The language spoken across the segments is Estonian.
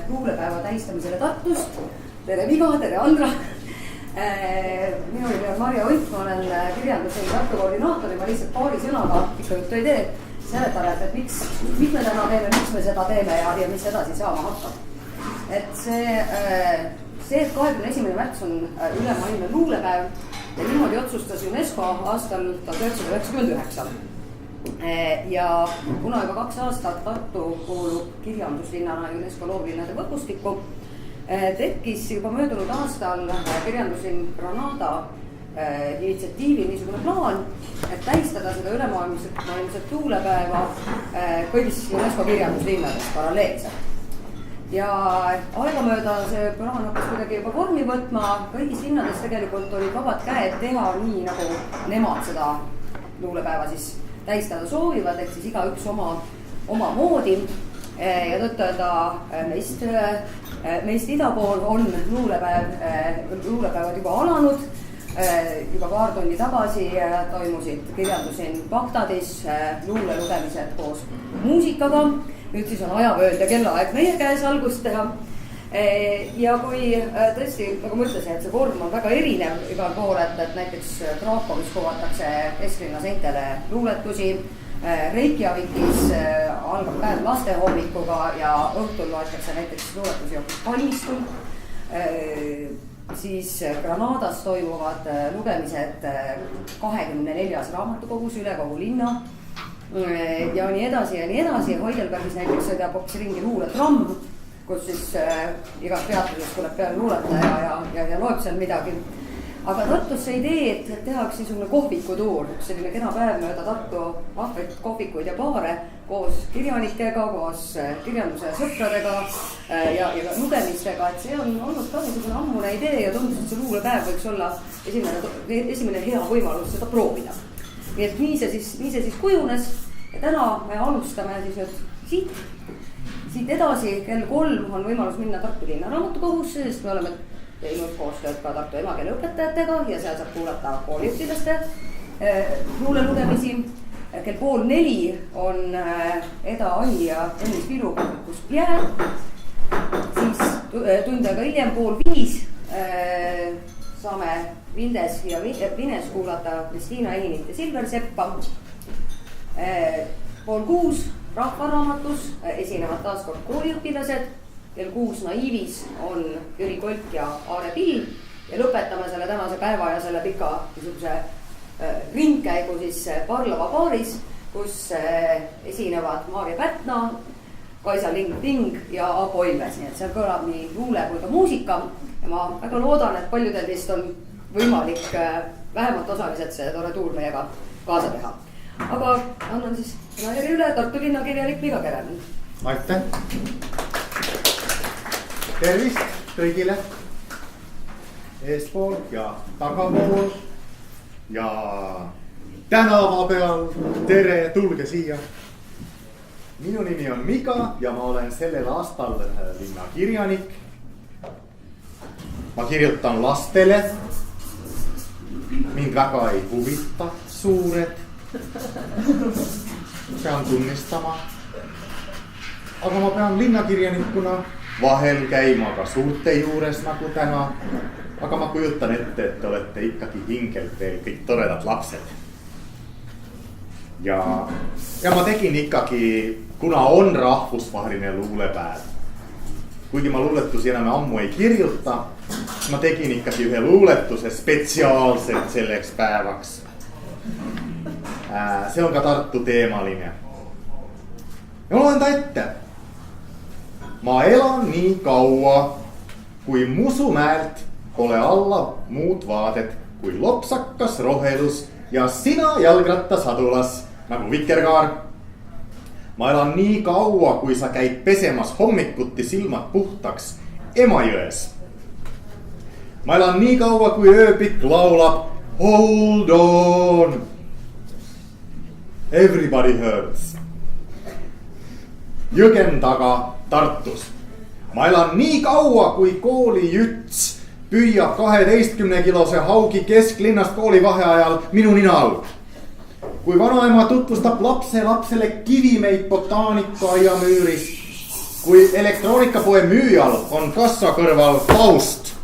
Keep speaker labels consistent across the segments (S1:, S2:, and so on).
S1: luulepäeva tähistamisele Tartust. Tere Viga, tere Andra. Minu nimi on Marja Unt, ma olen kirjanduse Tartu koordinaator ja ma lihtsalt paari sõnaga ikka juttu ei tee. Seletan, et miks me täna teeme, miks me seda teeme ja mis edasi saama hakkab. Et see, et 21. märts on ülemaailmne luulepäev ja niimoodi otsustas UNESCO aastal 1999. Ja kuna juba 2 aastat Tartu kuulub kirjanduslinnana UNESCO loovlinnade võrgustikku, tekkis juba möödunud aastal kirjanduslinn Granada initsiatiivi niisugune plaan, et tähistada seda ülemaailmset luulepäeva kõigis UNESCO kirjanduslinnades paralleelselt. Ja aegamööda see plaan hakkas kuidagi juba vormi võtma, kõigis linnades tegelikult olid vabad käed teha nii, nagu nemad seda luulepäeva siis tähistada soovivad, ehk siis igaüks oma moodi. Ja tõttada meist ida pool on luulepäevad juba alanud. Juba paar tundi tagasi toimusid kirjandusin Bagdadis luule lugemised koos muusikaga. Nüüd siis on ajavöönd ja kellaaeg meie käes algust teha. Ja kui tõesti, nagu ma ütlesin, et see vorm on väga erinev igal pool, et näiteks Krakowis kuvatakse kesklinna seintele luuletusi, Reykjavikis algab päev lastehommikuga ja õhtul loetakse näiteks luuletusi hoopis palmistul. Siis Granadas toimuvad lugemised 24 raamatukogus üle kogu linna. Ja nii edasi ja nii edasi. Heidelbergis näiteks sõidab hoopis ringi luuletramm, kus siis igas peatuses tuleb peale luuletaja ja loeb seal midagi. Aga Tartus see idee, et tehakse niisugune kohvikutuur, selline kena päev mööda Tartu vahvaid kohvikuid ja baare koos kirjanikega, koos kirjanduse sõpradega ja lugemistega, et see on olnud ka niisugune ammune idee ja tundus, et see luulepäev võiks olla esimene hea võimalus seda proovida. Nii et nii see siis kujunes ja täna me alustame siis nüüd siit edasi. Kell 3 on võimalus minna Tartu linna raamatukogusse, sest me oleme teinud koostööd ka Tartu emakeele õpetajatega ja seal saab kuulata kooliõpilaste luule lugemisi. Kell 3:30 on Eda Anni ja Tõnis Vilu kus Pjää. Siis tund aega hiljem 4:30 saame Vindes ja Vines kuulata Kristiina Einit ja Silver Seppa. 5:30 Rahvaraamatus esinevad taaskord kooliõpilased. Kell 6 Naiivis on Jüri Kolk ja Aare Pill ja lõpetame selle tänase päeva ja selle pika ringkäigu siis Parlava baaris, kus esinevad Maarja Pärtna, Kaisa Ling-Ting ja Aapo Ilves. Nii et seal kõlab nii luule kui ka muusika ja ma väga loodan, et paljudel teist on võimalik vähemalt osaliselt see tore tuur meiega kaasa teha. Aga annan siis Nairi üle Tartu linnakirjanik Viga Kerem.
S2: Aitäh! Tervist kõigile eespool ja tagapool ja tänava peal. Tere, tulge siia. Minu nimi on Miga ja ma olen sellel aastal linnakirjanik. Ma kirjutan lastele. Mind väga ei huvita suured. Pean tunnistama. Aga ma pean linnakirjanikuna vahel käima ka suurte juures nagu täna. Aga ma kujutan ette, et te olete ikkagi hingelt veel kõik toredad lapsed. Ja ma tegin ikkagi, kuna on rahvusvaheline luulepäev. Kuigi ma luuletusi enam ammu ei kirjuta, ma tegin ikkagi ühe luuletuse spetsiaalselt selleks päevaks. See on ka Tartu teemaline. Ja ma loen ta ette. Ma elan nii kaua, kui Musumäelt pole alla muud vaadet kui lopsakas rohelus ja sina jalgrattasadulas nagu vikerkaar. Ma elan nii kaua, kui sa käid pesemas hommikuti silmad puhtaks Emajões. Ma elan nii kaua, kui ööpikk laulab Hold on. Everybody hurts. Jõgen taga Tartus. Ma elan nii kaua, kui kooli jüts püüab 12-kilose haugi kesklinnast kooli vaheajal minu nina all. Kui vanaema tutvustab lapsele kivimeid botaanikaaia müüris, kui elektroonikapoe müüjal on kassa kõrval taust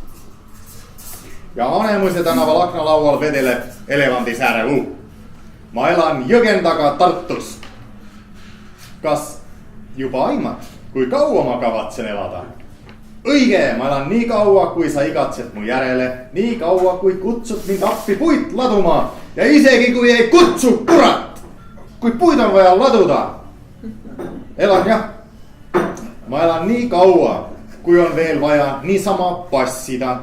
S2: ja Vanemuise tänaval aknalaual vedeleb elevandisääre uu. Ma elan Jõgen taga Tartus. Kas juba aimad, kui kaua ma kavatsen elada? Õige, ma elan nii kaua, kui sa igatsed mu järele, nii kaua, kui kutsud mind appi puit laduma ja isegi kui ei kutsu, kurat, kui puid on vaja laduda. Elan jah, ma elan nii kaua, kui on veel vaja niisama passida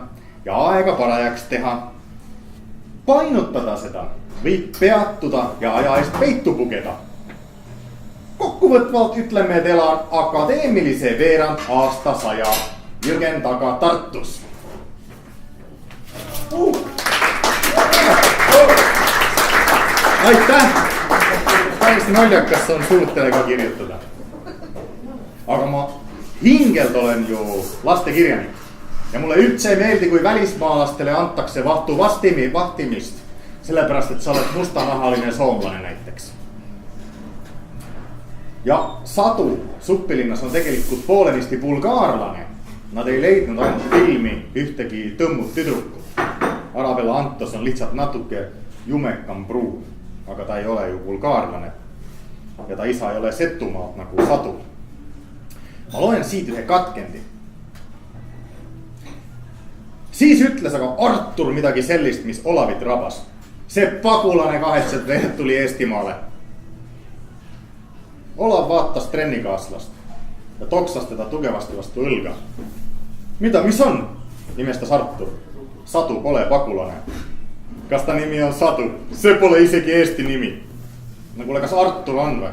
S2: ja aega parajaks teha. Painutada seda võib peatuda ja aja eest peitu pugeda. Kokkuvõtvalt ütleme, et elan akadeemilise veerand aastasaja Jõgen taga Tartus. Aitäh! Päris naljakas on suurtele ka kirjutada. Aga ma hingelt olen ju lastekirjanik. Ja mulle üldse ei meeldi, kui välismaalastele antakse vahtimist. Sellepärast, et sa oled mustanahaline soomlane näiteks. Ja Sadu Suppilinnas on tegelikult poolenisti bulgaarlane. Nad ei leidnud ainult filmi ühtegi tõmmut tüdrukut. Arabella Antos on lihtsalt natuke jumekam pruun, aga ta ei ole ju bulgaarlane. Ja ta isa ei ole Setumaalt nagu Sadu. Ma loen siit ühe katkendi. Siis ütles aga Artur midagi sellist, mis Olavit rabas. See pagulane kahetseb veel tuli Eestimaale. Olav vaatas trennikaaslast ja toksas teda tugevasti vastu õlga. Mida, mis on? Imestas Artur. Sadu pole pagulane. Kas ta nimi on Sadu? See pole isegi Eesti nimi. No kuule, kas Artur on või?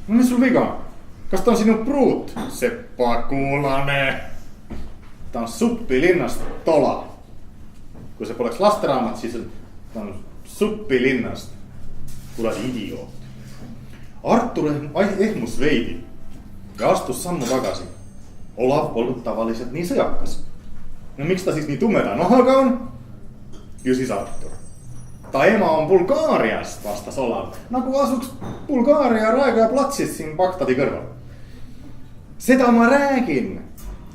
S2: No mis sul viga? Kas ta on sinu pruut? See pagulane. Ta on Suppilinnast Tola. Kui see poleks lasteraamat, siis ta on Suppilinnast. Kuradi idioot. Artur ehmus veidi ja astus sammu tagasi. Olav polnud tavaliselt nii sõjakas. No miks ta siis nii tumeda nahaga on? Küsis Artur. Ta ema on Bulgaariast, vastas Olav. Nagu asuks Bulgaaria Raekoja platsist siin Bagdadi kõrval. Seda ma räägin,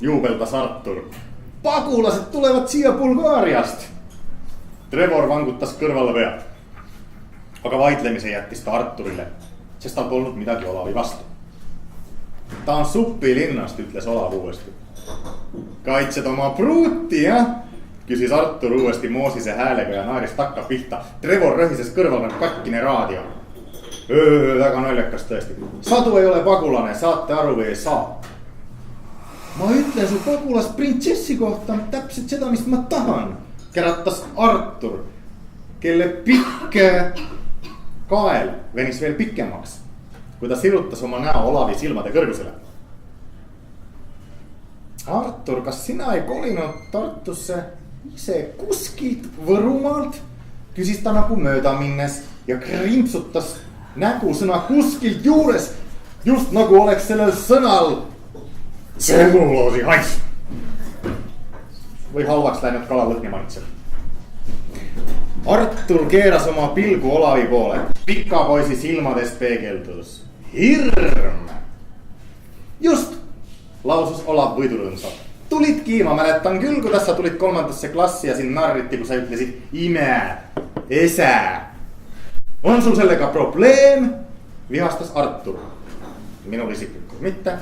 S2: juubeldas Artur. Pagulased tulevad siia Bulgaariast. Trevor vangutas kõrvale pead. Aga vaidlemise jättis ta Arturile, sest tal polnud midagi Olavi vastu. Ta on Suppilinnast, ütles Olav uuesti. Kaitsed oma pruuti, jah? Küsis Artur uuesti Moosise häälega ja naeris takka pihta. Trevor röhises kõrval nagu katkine raadio. Väga naljakas tõesti. Sadu ei ole pagulane, saate aru või ei saa? Ma ütlen su pagulast printsessi kohta täpselt seda, mis ma tahan, käratas Artur, kelle pikk kael venis veel pikemaks, kui ta sirutas oma näo Olavi silmade kõrgusele. Artur, kas sina ei kolinud Tartusse ise kuskilt Võrumaalt? Küsis ta nagu mööda minnes ja krimpsutas nägusõna kuskilt juures, just nagu oleks sellel sõnal tselluloosi hais. Või halvaks läinud kalalõhni maitseb. Artur keeras oma pilgu Olavi poole. Pika poisi silmades peegeldus hirm. Just, lausus Olav võidurõõmsalt. Tulidki, ma mäletan küll, kuidas sa tulid 3. klassi ja sind narriti, kui sa ütlesid ime, ese. On sul sellega probleem? Vihastas Artur. Minul isiklikult mitte.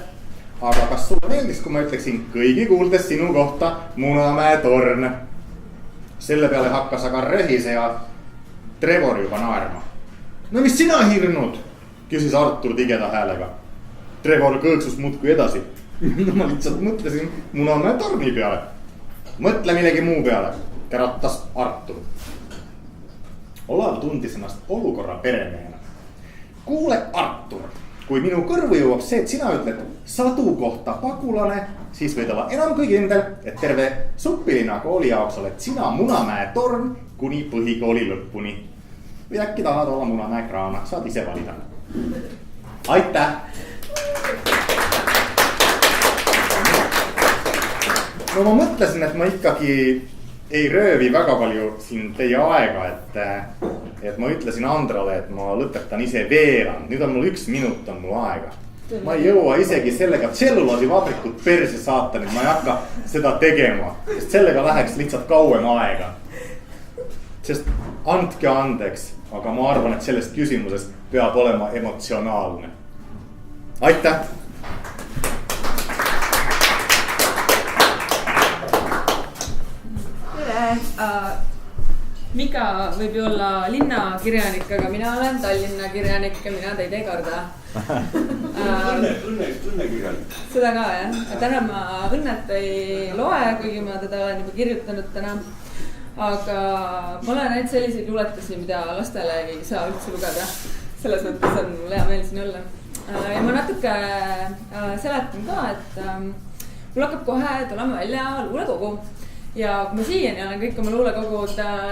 S2: Aga kas sulle meeldis, kui ma ütleksin kõigi kuuldes sinu kohta Munamäe torn? Selle peale hakkas aga röhise ja Trevor juba naerma. No mis sina hirnud? Küsis Artur tigeda häälega. Trevor kõõksus muudkui edasi. No ma lihtsalt mõtlesin Munamäe torni peale. Mõtle millegi muu peale, käratas Artur. Olav tundis ennast olukorra peremehena. Kuule Artur, kui minu kõrvu jõuab see, et sina ütled Sadu kohta pagulane, siis võid olla enam kui kindel, et terve Suppilinna kooli jaoks oled sina Munamäe torn kuni põhikooli lõpuni. Või äkki tahad olla Munamäe kraana, saad ise valida. Aitäh! No ma mõtlesin, et ma ikkagi ei röövi väga palju siin teie aega, et ma ütlesin Andrale, et ma lõpetan ise veerand. Nüüd on mul 1 minut on mul aega. ma ei jõua isegi sellega tselluloosivabrikut perse saata, nii ma ei hakka seda tegema, sest sellega läheks lihtsalt kauem aega. Sest andke andeks, aga ma arvan, et sellest küsimusest peab olema emotsionaalne. Aitäh!
S3: Mika võib ju olla linnakirjanik, aga mina olen Tallinna kirjanik ja mina teid ei karda.
S4: Õnnekirjanik.
S3: Seda ka jah, täna ma Õnnet ei loe, kuigi ma teda olen juba kirjutanud täna. Aga ma olen ainult selliseid luuletusi, mida lastele ei saa üldse lugeda. Selles mõttes on mul hea meel siin olla. Ja ma natuke seletan ka, et mul hakkab kohe tulema välja luulekogu. Ja kui ma siiani olen kõik oma luulekogud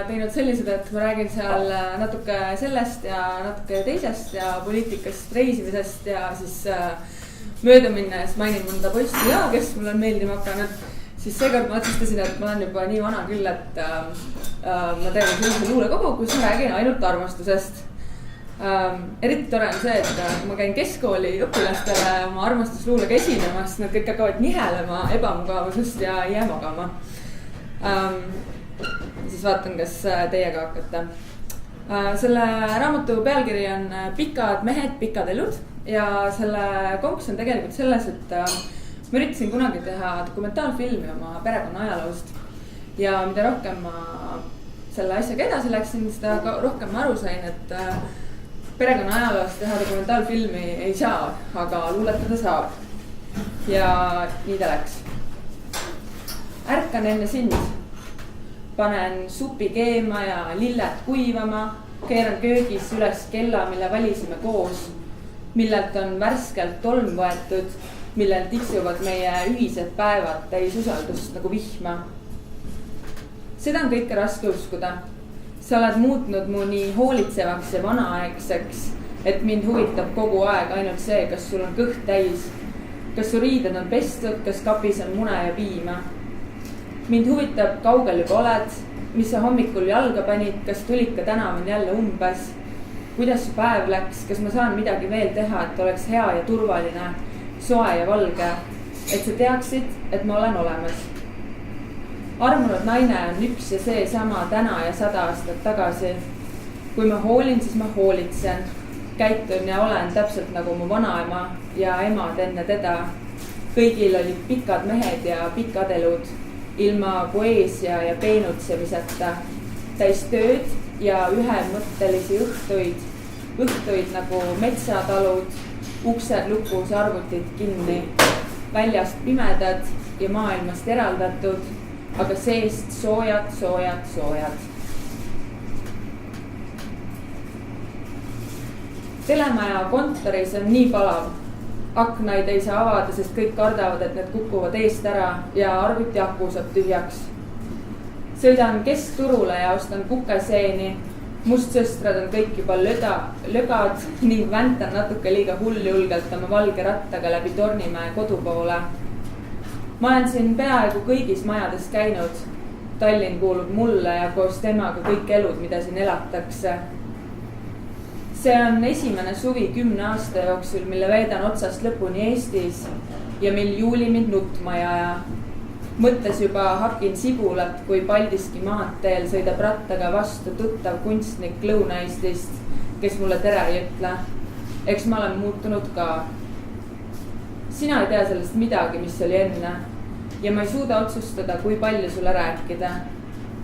S3: teinud sellised, et ma räägin seal natuke sellest ja natuke teisest ja poliitikast, reisimisest ja siis mööda minnes mainin mõnda poissi ja kes mul on meeldima hakanud. Siis seekord ma otsustasin, et ma olen juba nii vana küll, et ma teen sellise luulekogu, kus ma räägin ainult armastusest. Eriti tore on see, et ma käin keskkooli õpilastele oma armastusluulega esinemas, nad kõik hakkavad nihelema ebamugavusest ja jää magama. Siis vaatan, kas teiega hakkate. Selle raamatu pealkiri on Pikad mehed, pikad elud ja selle konks on tegelikult selles, et ma üritasin kunagi teha dokumentaalfilmi oma perekonna ajaloost ja mida rohkem ma selle asjaga edasi läksin, seda rohkem ma aru sain, et perekonna ajaloost teha dokumentaalfilmi ei saa, aga luuletada saab. Ja nii ta läks. Ärkan enne sind, panen supi keema ja lilled kuivama, keeran köögis üles kella, mille valisime koos, millelt on värskelt tolm võetud, millel tiksuvad meie ühised päevad täis usaldust nagu vihma. Seda on kõike raske uskuda. Sa oled muutnud mu nii hoolitsevaks ja vanaaegseks, et mind huvitab kogu aeg ainult see, kas sul on kõht täis, kas su riided on pestud, kas kapis on mune ja piima. Mind huvitab, kaugel juba oled, mis sa hommikul jalga panid, kas tulika tänav on jälle umbes, kuidas su päev läks, kas ma saan midagi veel teha, et oleks hea ja turvaline, soe ja valge, et sa teaksid, et ma olen olemas. Armunud naine on üks ja see sama täna ja 100 aastat tagasi. Kui ma hoolin, siis ma hoolitsen, käitun ja olen täpselt nagu mu vanaema ja emad enne teda. Kõigil olid pikad mehed ja pikad elud. Ilma poeesia ja peenutsemiseta, täis tööd ja ühemõttelisi õhtuid nagu metsatalud, uksed lukus, arvutid kinni, väljast pimedad ja maailmast eraldatud, aga seest soojad. Telemaja kontoris on nii palav. Aknaid ei saa avada, sest kõik kardavad, et need kukuvad eest ära ja arvuti aku saab tühjaks. Sõidan keskturule ja ostan kukeseeni. Mustsõstrad on kõik juba lögad ning väntan natuke liiga hulljulgelt oma valge rattaga läbi Tornimäe kodupoole. Ma olen siin peaaegu kõigis majades käinud. Tallinn kuulub mulle ja koos temaga kõik elud, mida siin elatakse. See on esimene suvi 10 aasta jooksul, mille veedan otsast lõpuni Eestis ja mil juuli mind nutma ei aja. Mõttes juba hakin sibulat, kui Paldiski maanteel sõidab rattaga vastu tuttav kunstnik Lõuna-Eestist, kes mulle tere ei ütle. Eks ma olen muutunud ka. Sina ei tea sellest midagi, mis oli enne ja ma ei suuda otsustada, kui palju sulle rääkida.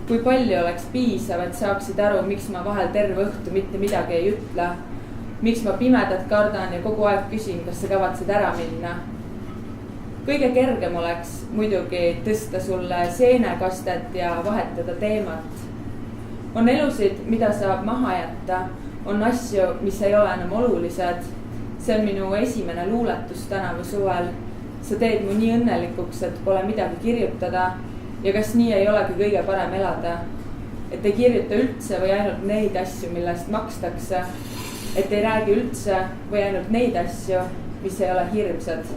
S3: Kui palju oleks piisav, et saaksid aru, miks ma vahel terve õhtu mitte midagi ei ütle. Miks ma pimedat kardan ja kogu aeg küsin, kas sa kavatsed ära minna. Kõige kergem oleks muidugi tõsta sulle seenekastet ja vahetada teemat. On elusid, mida saab maha jätta. On asju, mis ei ole enam olulised. See on minu esimene luuletus tänavu suvel. Sa teed mu nii õnnelikuks, et pole midagi kirjutada. Ja kas nii ei olegi kõige parem elada, et ei kirjuta üldse või ainult neid asju, millest makstakse, et ei räägi üldse või ainult neid asju, mis ei ole hirmsad.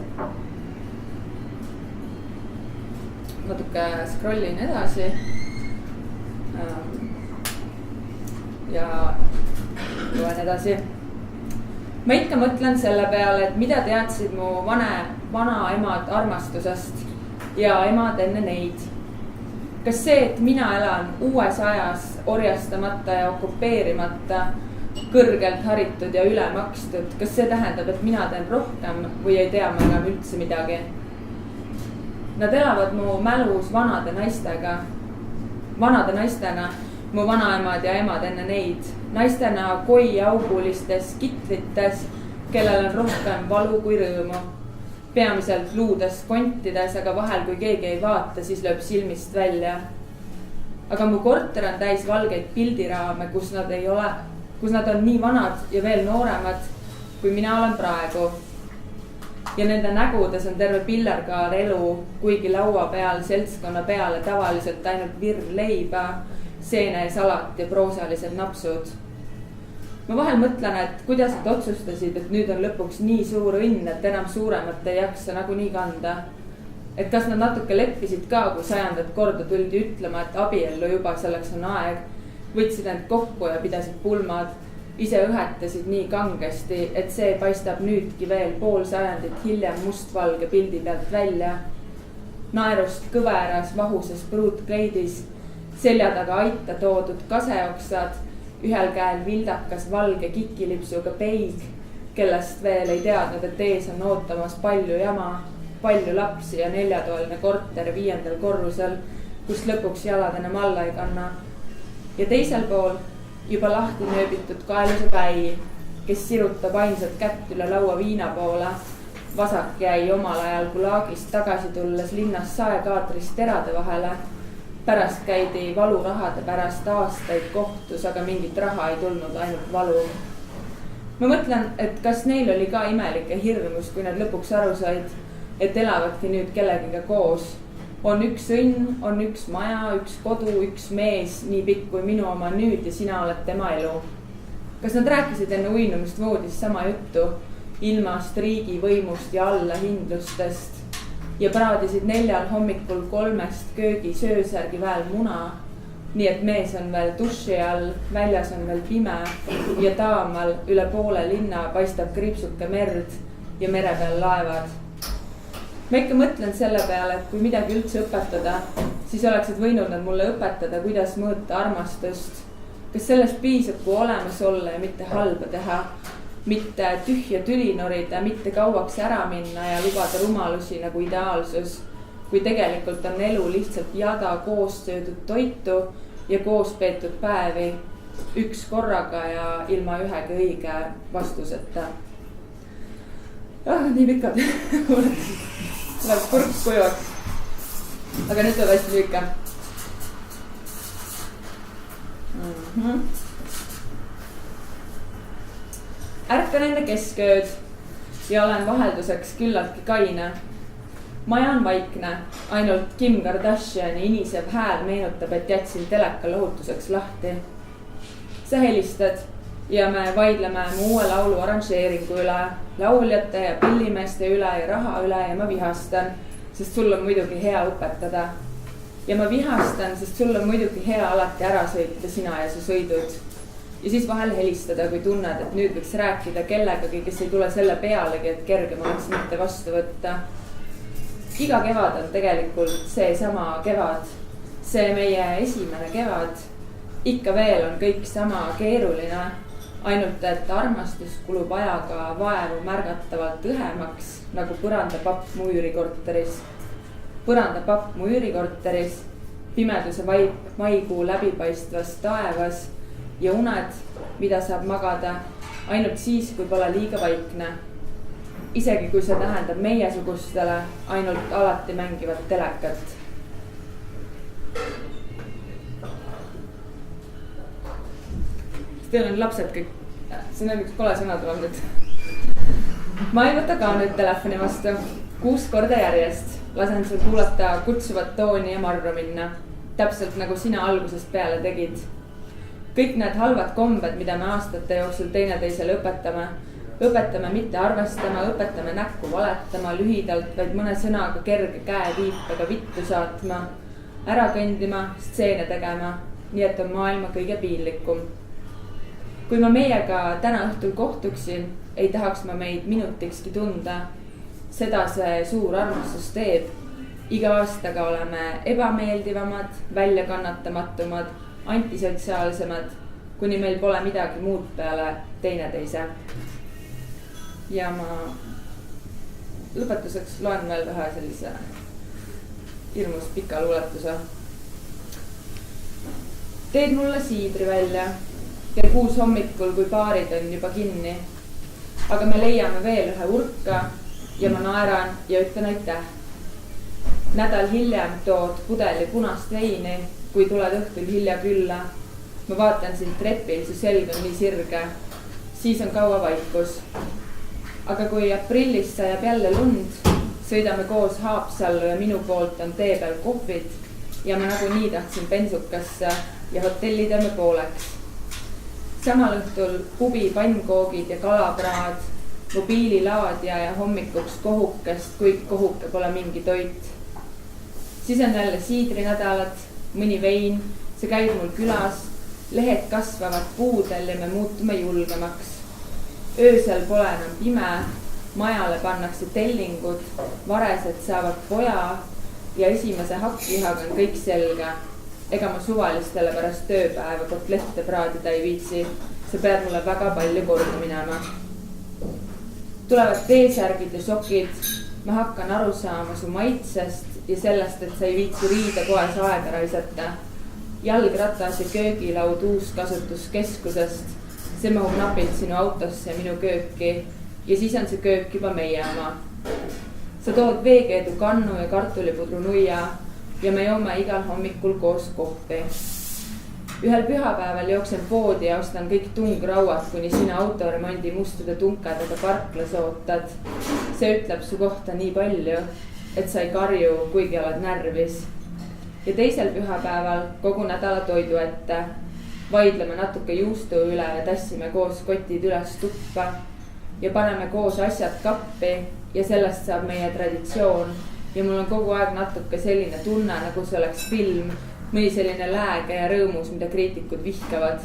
S3: Natuke scrollin edasi ja loen edasi. ma ikka mõtlen selle peale, et mida teadsid mu vanaemad armastusest ja emad enne neid. Kas see, et mina elan uues ajas orjastamata ja okupeerimata, kõrgelt haritud ja ülemakstud, kas see tähendab, et mina teen rohkem või ei tea ma enam üldse midagi? Nad elavad mu mälus vanade naistena, mu vanaemad ja emad enne neid, naistena koiaugulistes kitlites, kellel on rohkem valu kui rõõmu. Peamiselt luudes kontides, aga vahel kui keegi ei vaata, siis lööb silmist välja. Aga mu korter on täis valgeid pildiraame, kus nad on nii vanad ja veel nooremad, kui mina olen praegu. Ja nende nägudes on terve pillerkaar elu, kuigi laua peal seltskonna peale tavaliselt ainult virv leiba, seenesalat ja proosalised napsud. Ma vahel mõtlen, et kuidas nad otsustasid, et nüüd on lõpuks nii suur õnn, et enam suuremat ei jaksa nagunii kanda. Et kas nad natuke leppisid ka, kui 100. korda tuldi ütlema, et abiellu juba selleks on aeg, võtsid end kokku ja pidasid pulmad, ise õhetasid nii kangesti, et see paistab nüüdki veel pool sajandit hiljem mustvalge pildi pealt välja. Naerust kõveras vahuses pruutkleidis, selja taga aita toodud kaseoksad, ühel käel vildakas valge kikilipsuga peig, kellest veel ei teadnud, et ees on ootamas palju jama, palju lapsi ja 4-toaline korter 5. korrusel, kus lõpuks jalad enam alla ei kanna. Ja teisel pool juba lahti nööbitud kaeluse päi, kes sirutab ainsat kätt üle laua viina poole. Vasak jäi omal ajal Gulagist tagasi tulles linnas saekaatrist terade vahele. Pärast käidi valurahade pärast aastaid kohtus, aga mingit raha ei tulnud, ainult valu. Ma mõtlen, et kas neil oli ka imelik ja hirmus, kui nad lõpuks aru said, et elavadki nüüd kellegiga koos. On üks õnn, on üks maja, üks kodu, üks mees, nii pikk kui minu oma nüüd ja sina oled tema elu. Kas nad rääkisid enne uinumist voodis sama juttu, ilmast, riigi võimust ja allahindlustest ja praadisid 4 hommikul 3 köögi söösärgi väel muna, nii et mees on veel duši all, väljas on veel pime ja taamal üle poole linna paistab kriipsuke merd ja mere peal laevad. Ma ikka mõtlen selle peale, et kui midagi üldse õpetada, siis oleksid võinud nad mulle õpetada, kuidas mõõta armastust. Kas sellest piisab, kui olemas olla ja mitte halba teha, mitte tühja tüli norida, mitte kauaks ära minna ja lubada rumalusi nagu ideaalsus, kui tegelikult on elu lihtsalt jada koos söödud toitu ja koos peetud päevi, üks korraga ja ilma ühegi õige vastuseta. Nii pikad. Läheb kurk kujuvaks. Aga nüüd tuleb hästi lühike. Ärkan enne keskööd ja olen vahelduseks küllaltki kaine. Maja on vaikne, ainult Kim Kardashiani inisev hääl meenutab, et jätsin teleka lohutuseks lahti. Sa helistad ja me vaidleme mu uue laulu arranžeeringu üle, lauljate ja pillimeeste üle ja raha üle ja ma vihastan, sest sul on muidugi hea õpetada. Ja ma vihastan, sest sul on muidugi hea alati ära sõita sina ja su sõidud. Ja siis vahel helistada, kui tunned, et nüüd võiks rääkida kellegagi, kes ei tule selle pealegi, et kergem oleks mitte vastu võtta. Iga kevad on tegelikult see sama kevad, see meie esimene kevad. Ikka veel on kõik sama keeruline, ainult et armastus kulub ajaga vaevu märgatavalt õhemaks, nagu põrandapapp mu üürikorteris. Põrandapapp mu üürikorteris, pimeduse vaip maikuu läbipaistvas taevas ja uned, mida saab magada ainult siis, kui pole liiga vaikne. Isegi kui see tähendab meiesugustele ainult alati mängivat telekat. Teil on lapsed kõik, see on üks kole sõna tuleb nüüd. Ma ei võta ka nüüd telefoni vastu 6 korda järjest. Lasen sul kuulata kutsuvat tooni ja marru minna. Täpselt nagu sina algusest peale tegid. Kõik need halvad kombed, mida me aastate jooksul teineteisele õpetame. Õpetame mitte arvestama, õpetame näkku valetama lühidalt, vaid mõne sõnaga kerge käeviipega vittu saatma, ära kõndima, stseene tegema, nii et on maailma kõige piinlikum. kui ma meiega täna õhtul kohtuksin, ei tahaks ma meid minutikski tunda. Seda see suur armastus teeb. Iga aastaga oleme ebameeldivamad, väljakannatamatumad, antisotsiaalsemad, kuni meil pole midagi muud peale teineteise. Ja ma lõpetuseks loen veel ühe sellise hirmus pika luuletuse. Teed mulle siidri välja kell 6 hommikul, kui baarid on juba kinni. Aga me leiame veel ühe urka ja ma naeran ja ütlen aitäh. Nädal hiljem tood pudeli punast veini, kui tuled õhtul hilja külla. Ma vaatan sind trepil, su selg on nii sirge. Siis on kaua vaikus. Aga kui aprillis sajab jälle lund, sõidame koos Haapsallu ja minu poolt on tee peal kohvid ja ma nagunii tahtsin bensukasse ja hotelli teeme pooleks. Samal õhtul pubi, pannkoogid ja kalapraad, mobiililaadja ja hommikuks kohukest, kuid kohuke pole mingi toit. Siis on jälle siidrinädalad, mõni vein, see käib mul külas, lehed kasvavad puudel ja me muutume julgemaks. Öösel pole enam pime, majale pannakse tellingud, varesed saavad poja ja esimese hakklihaga on kõik selge. Ega ma suvalistele pärast tööpäeva kotlette praadida ei viitsi, sa pead mulle väga palju korda minema. Tulevad T-särgid ja sokid, ma hakkan aru saama su maitsest ja sellest, et sa ei viitsi riidekoes aega raisata. Jalgratas ja köögilaud uuskasutuskeskusest, see mahub napilt sinu autosse ja minu kööki ja siis on see köök juba meie oma. Sa tood veekeedu kannu ja kartulipudru nuia ja me joome igal hommikul koos kohvi. Ühel pühapäeval jooksen poodi ja ostan kõik tungrauad, kuni sina autoremondi mustade tunkadega parklas ootad. See ütleb su kohta nii palju, et sa ei karju, kuigi oled närvis. Ja teisel pühapäeval kogu nädala toidu ette. Vaidleme natuke juustu üle ja tassime koos kotid üles tuppa ja paneme koos asjad kappi ja sellest saab meie traditsioon. Ja mul on kogu aeg natuke selline tunne, nagu see oleks film, mõni selline lääge ja rõõmus, mida kriitikud vihkavad.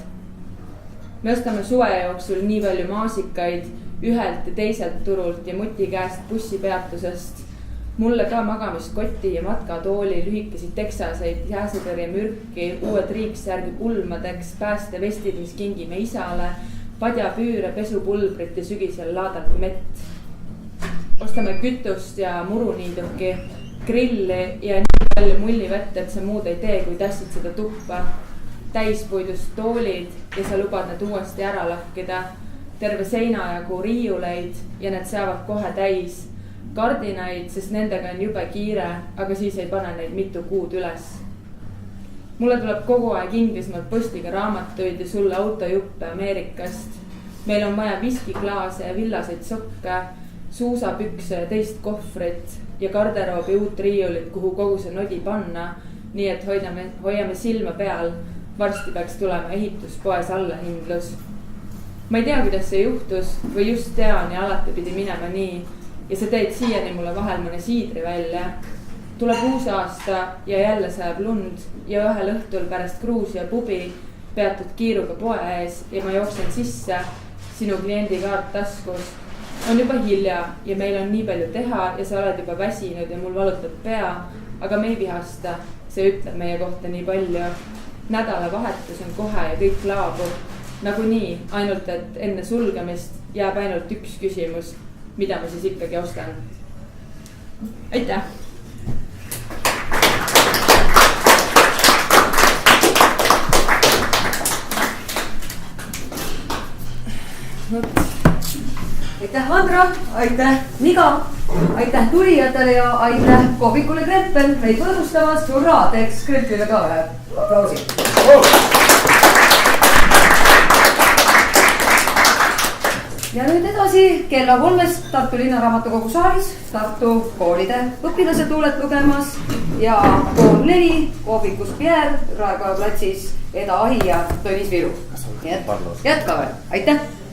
S3: Me ostame suve jooksul nii palju maasikaid ühelt ja teiselt turult ja muti käest bussipeatusest. Mulle ka magamiskoti ja matkatooli, lühikesid teksaseid, jääsetõrje mürki, uued riiksärgi pulmadeks, päästevestid, mis kingime isale, padjapüüre, pesupulbrit ja sügisel laadalt mett. Ostame kütust ja muruniiduki, grilli ja nii palju mullivett, et sa muud ei tee, kui tassid seda tuppa. Täispuidust toolid ja sa lubad need uuesti ära lakkida. Terve seina jagu riiuleid ja need saavad kohe täis. Kardinaid, sest nendega on jube kiire, aga siis ei pane neid mitu kuud üles. Mulle tuleb kogu aeg Inglismaalt postiga raamatuid ja sulle autojuppe Ameerikast. Meil on vaja viskiklaase ja villaseid sokke, suusapükse ja teist kohvrit ja garderoobi uut riiulit, kuhu kogu see nodi panna, nii et hoiame silma peal. Varsti peaks tulema ehituspoes allahindlus. Ma ei tea, kuidas see juhtus või just tean ja alati pidi minema nii. Ja sa teed siiani mulle vahel mõne siidri välja. Tuleb uus aasta ja jälle sajab lund ja ühel õhtul pärast Gruusia pubi peatud kiiruga poe ees ja ma jooksen sisse, sinu kliendikaart taskus. On juba hilja ja meil on nii palju teha ja sa oled juba väsinud ja mul valutab pea, aga me ei vihasta, see ütleb meie kohta nii palju. Nädalavahetus on kohe ja kõik laabub. Nagu nii, ainult et enne sulgemist jääb ainult üks küsimus. Mida ma siis ikkagi ostan? Aitäh!
S1: Aitäh, Andra! Aitäh, Niga! Aitäh tulijatele ja aitäh kohvikule Krempel meid võõrustamast. Hurraa, teeks Krempile ka ühe aplausi. Ja nüüd edasi kella 3 Tartu Linnaraamatukogu saalis Tartu koolide õpilased luulet lugemas ja 3:30 kohvikus Pierre, Raekoja platsis Eda Ahi ja Tõnis Viru. Jätkame, aitäh!